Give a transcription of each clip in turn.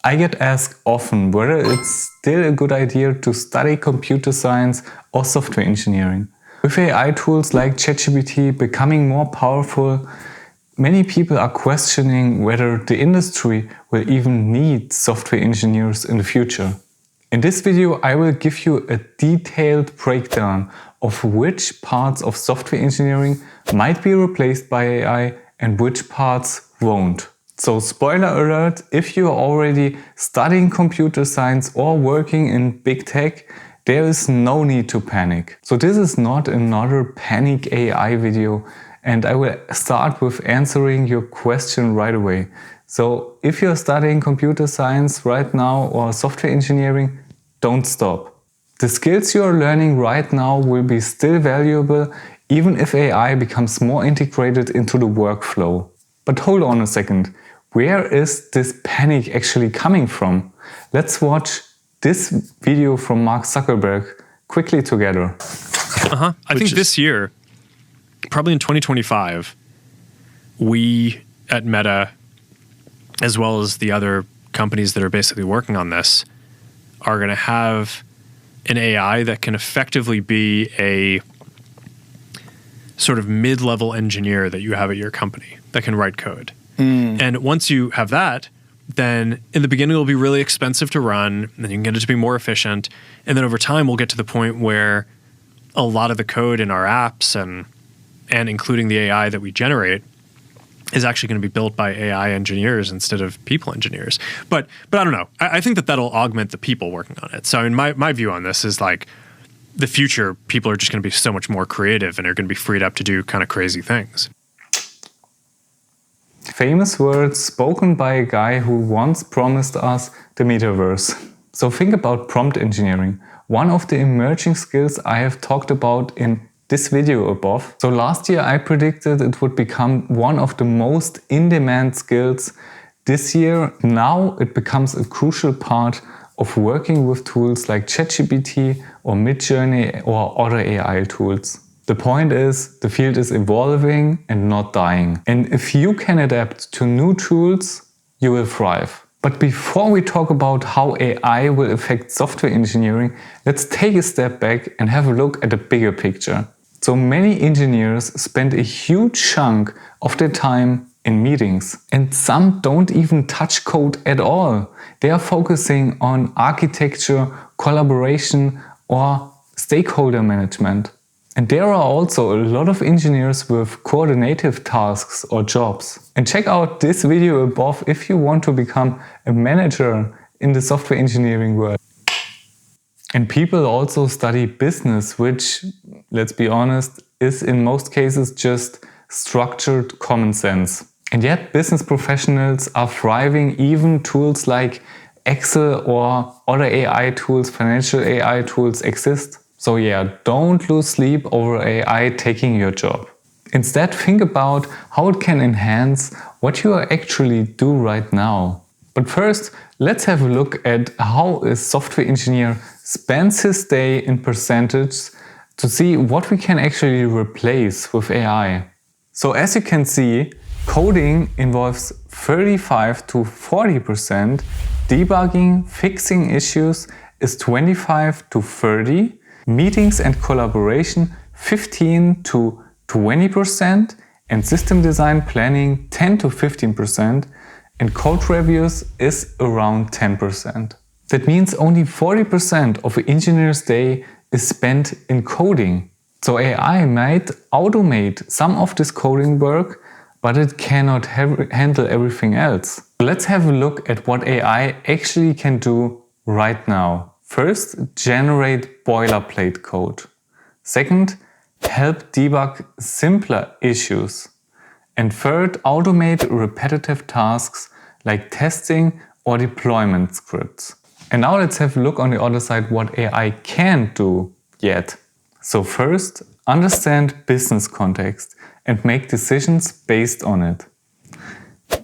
I get asked often whether it's still a good idea to study computer science or software engineering. With AI tools like ChatGPT becoming more powerful, many people are questioning whether the industry will even need software engineers in the future. In this video, I will give you a detailed breakdown of which parts of software engineering might be replaced by AI and which parts won't. So spoiler alert, if you are already studying computer science or working in big tech, there is no need to panic. So this is not another panic AI video, and I will start with answering your question right away. So if you're studying computer science right now or software engineering, don't stop. The skills you are learning right now will be still valuable even if AI becomes more integrated into the workflow. But hold on a second, where is this panic actually coming from? Let's watch this video from Mark Zuckerberg quickly together. I think this year, probably in 2025, we at Meta, as well as the other companies that are basically working on this, are going to have an AI that can effectively be a sort of mid-level engineer that you have at your company that can write code. And once you have that, then in the beginning it'll be really expensive to run, and then you can get it to be more efficient. And then over time we'll get to the point where a lot of the code in our apps and including the AI that we generate is actually going to be built by AI engineers instead of people engineers. But I don't know. I think that that'll augment the people working on it. So I mean, my view on this is like the future, people are just going to be so much more creative and are going to be freed up to do kind of crazy things. Famous words spoken by a guy who once promised us the metaverse. So think about prompt engineering, one of the emerging skills I have talked about in this video above. So last year I predicted it would become one of the most in-demand skills. This year, now it becomes a crucial part of working with tools like ChatGPT or Midjourney or other AI tools. The point is, the field is evolving and not dying. And if you can adapt to new tools, you will thrive. But before we talk about how AI will affect software engineering, let's take a step back and have a look at the bigger picture. So many engineers spend a huge chunk of their time in meetings, and some don't even touch code at all. They are focusing on architecture, collaboration, or stakeholder management. And there are also a lot of engineers with coordinative tasks or jobs. And check out this video above if you want to become a manager in the software engineering world. And people also study business, which, let's be honest, is in most cases just structured common sense. And yet business professionals are thriving. Even tools like Excel or other AI tools, financial AI tools exist. So yeah, don't lose sleep over AI taking your job. Instead, think about how it can enhance what you actually do right now. But first, let's have a look at how a software engineer spends his day in percentage to see what we can actually replace with AI. So as you can see, coding involves 35 to 40%, debugging, fixing issues is 25 to 30%, meetings and collaboration 15 to 20%, and system design planning 10 to 15%, and code reviews is around 10%. That means only 40% of an engineer's day is spent in coding. So AI might automate some of this coding work, but it cannot handle everything else. Let's have a look at what AI actually can do right now. First, generate boilerplate code. Second, help debug simpler issues. And third, automate repetitive tasks like testing or deployment scripts. And now let's have a look on the other side what AI can't do yet. So first, understand business context and make decisions based on it.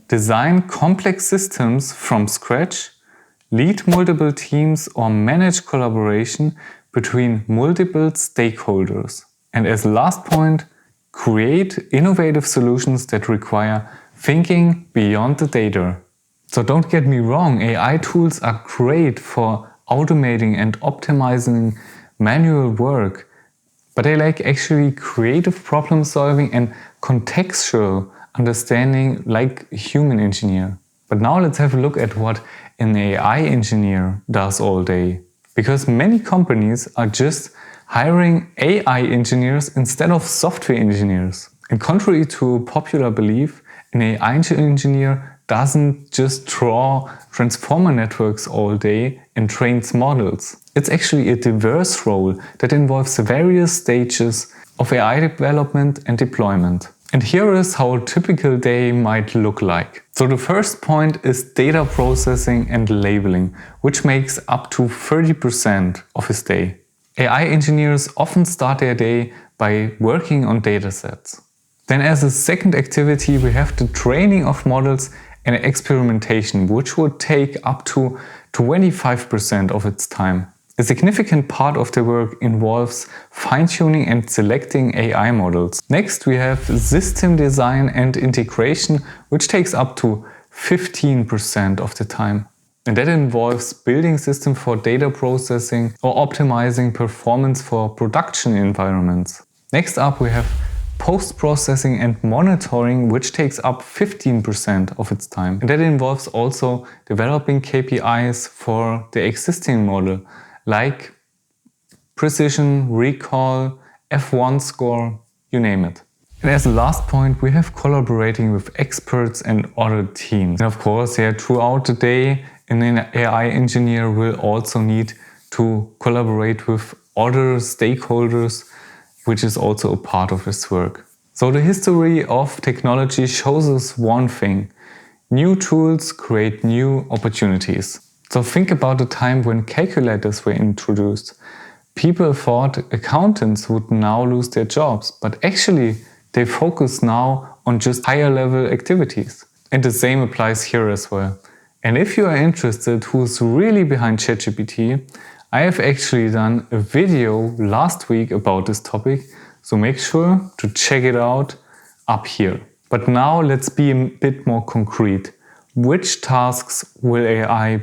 Design complex systems from scratch. Lead multiple teams or manage collaboration between multiple stakeholders. And as a last point, create innovative solutions that require thinking beyond the data. So don't get me wrong, AI tools are great for automating and optimizing manual work, but they lack actually creative problem solving and contextual understanding like a human engineer. But now let's have a look at what an AI engineer does all day. Because many companies are just hiring AI engineers instead of software engineers. And contrary to popular belief, an AI engineer doesn't just draw transformer networks all day and trains models. It's actually a diverse role that involves various stages of AI development and deployment. And here is how a typical day might look like. So the first point is data processing and labeling, which makes up to 30% of his day. AI engineers often start their day by working on datasets. Then as a second activity we have the training of models and experimentation, which would take up to 25% of its time. A significant part of the work involves fine-tuning and selecting AI models. Next we have system design and integration, which takes up to 15% of the time. And that involves building systems for data processing or optimizing performance for production environments. Next up we have post-processing and monitoring, which takes up 15% of its time. And that involves also developing KPIs for the existing model, like precision, recall, F1 score, you name it. And as a last point, we have collaborating with experts and other teams. And of course, throughout the day, an AI engineer will also need to collaborate with other stakeholders, which is also a part of his work. So the history of technology shows us one thing: new tools create new opportunities. So think about the time when calculators were introduced. People thought accountants would now lose their jobs, but actually they focus now on just higher level activities. And the same applies here as well. And if you are interested who's really behind ChatGPT, I have actually done a video last week about this topic, so make sure to check it out up here. But now let's be a bit more concrete. Which tasks will AI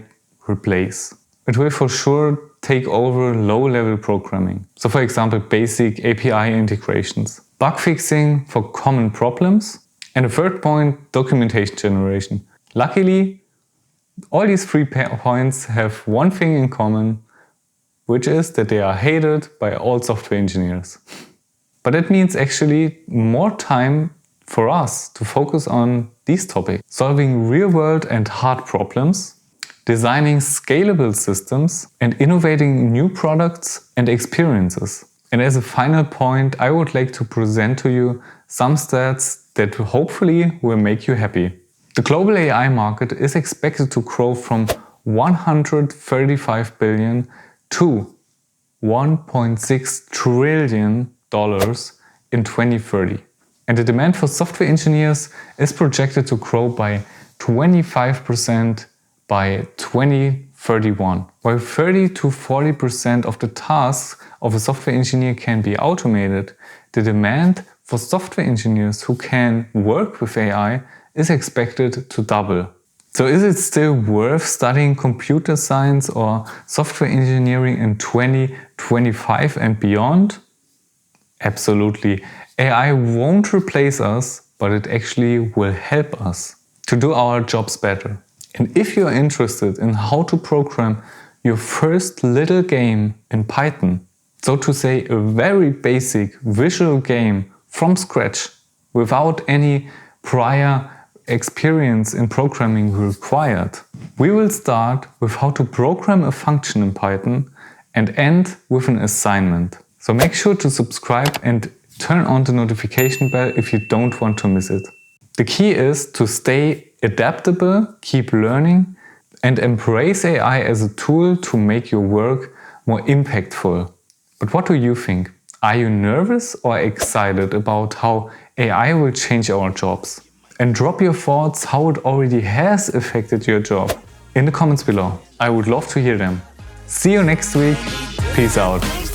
replace? It will for sure take over low-level programming. So for example, basic API integrations, bug fixing for common problems, and the third point, documentation generation. Luckily, all these 3 points have one thing in common, which is that they are hated by all software engineers. But it means actually more time for us to focus on these topics, solving real-world and hard problems, designing scalable systems, and innovating new products and experiences. And as a final point, I would like to present to you some stats that hopefully will make you happy. The global AI market is expected to grow from $135 billion to $1.6 trillion in 2030. And the demand for software engineers is projected to grow by 25% by 2031. While 30 to 40% of the tasks of a software engineer can be automated, the demand for software engineers who can work with AI is expected to double. So is it still worth studying computer science or software engineering in 2025 and beyond? Absolutely. AI won't replace us, but it actually will help us to do our jobs better. And if you're interested in how to program your first little game in Python, so to say a very basic visual game from scratch without any prior experience in programming required, we will start with how to program a function in Python and end with an assignment. So make sure to subscribe and turn on the notification bell if you don't want to miss it. The key is to stay adaptable, keep learning, and embrace AI as a tool to make your work more impactful. But what do you think? Are you nervous or excited about how AI will change our jobs? And drop your thoughts how it already has affected your job in the comments below. I would love to hear them. See you next week. Peace out.